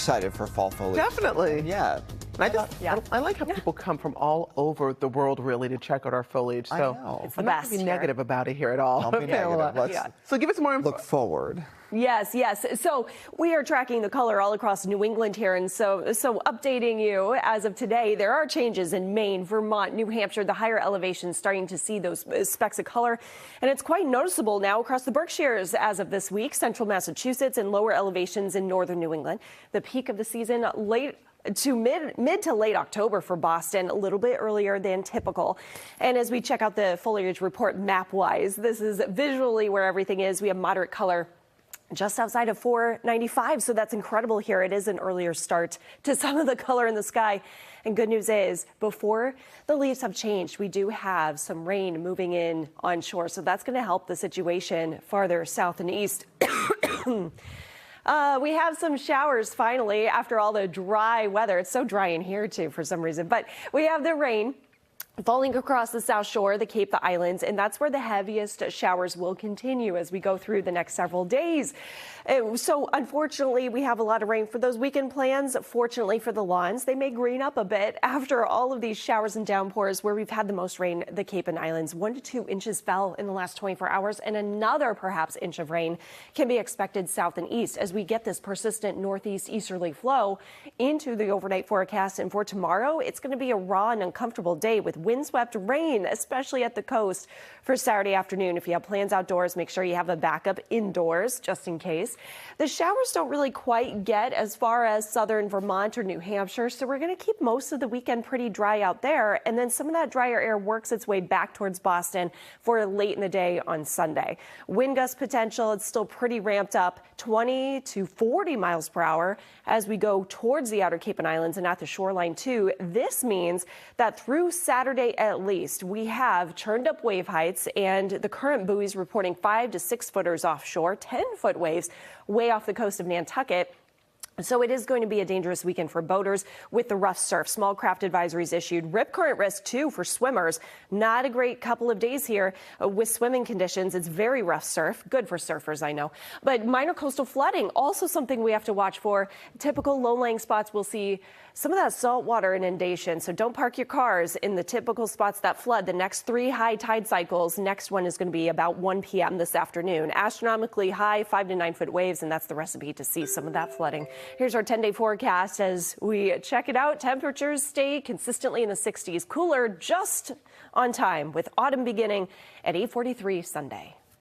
excited for fall foliage. Definitely. Yeah. I like how people come from all over the world really to check out our foliage. So I know. It's the I'm not best going to be here. negative about it here at all. Don't be negative. Let's So give us more info. look forward. Yes, yes. So we are tracking the color all across New England here. And so updating you as of today, there are changes in Maine, Vermont, New Hampshire, the higher elevations starting to see those specks of color. And it's quite noticeable now across the Berkshires as of this week, central Massachusetts and lower elevations in northern New England. The peak of the season late to mid to late October for Boston, a little bit earlier than typical. And as we check out the foliage report map-wise, this is visually where everything is. We have moderate color just outside of 495, so that's incredible here. It is an earlier start to some of the color in the sky. And good news is, before the leaves have changed, we do have some rain moving in onshore, so that's going to help the situation farther south and east. We have some showers finally after all the dry weather. It's so dry in here too for some reason, but we have the rain falling across the South Shore, the Cape, the islands, and that's where the heaviest showers will continue as we go through the next several days. So unfortunately, we have a lot of rain for those weekend plans. Fortunately for the lawns, they may green up a bit after all of these showers and downpours where we've had the most rain, the Cape and Islands. 1 to 2 inches fell in the last 24 hours, and another perhaps inch of rain can be expected south and east as we get this persistent northeast easterly flow into the overnight forecast. And for tomorrow, it's going to be a raw and uncomfortable day with windswept rain, especially at the coast for Saturday afternoon. If you have plans outdoors, make sure you have a backup indoors just in case. The showers don't really quite get as far as southern Vermont or New Hampshire, so we're going to keep most of the weekend pretty dry out there. And then some of that drier air works its way back towards Boston for late in the day on Sunday. Wind gust potential, it's still pretty ramped up, 20 to 40 miles per hour as we go towards the outer Cape and Islands and at the shoreline too. This means that through Saturday at least, we have churned up wave heights, and the current buoys reporting 5 to 6 footers offshore, 10-foot waves way off the coast of Nantucket. So it is going to be a dangerous weekend for boaters with the rough surf. Small craft advisories issued. Rip current risk, too, for swimmers. Not a great couple of days here with swimming conditions. It's very rough surf. Good for surfers, I know. But minor coastal flooding, also something we have to watch for. Typical low-lying spots will see some of that saltwater inundation. So don't park your cars in the typical spots that flood. The next 3 high tide cycles, next one is going to be about 1 p.m. this afternoon. Astronomically high 5 to 9 foot waves, and that's the recipe to see some of that flooding. Here's our 10-day forecast as we check it out. Temperatures stay consistently in the 60s, cooler just on time with autumn beginning at 8:43 Sunday.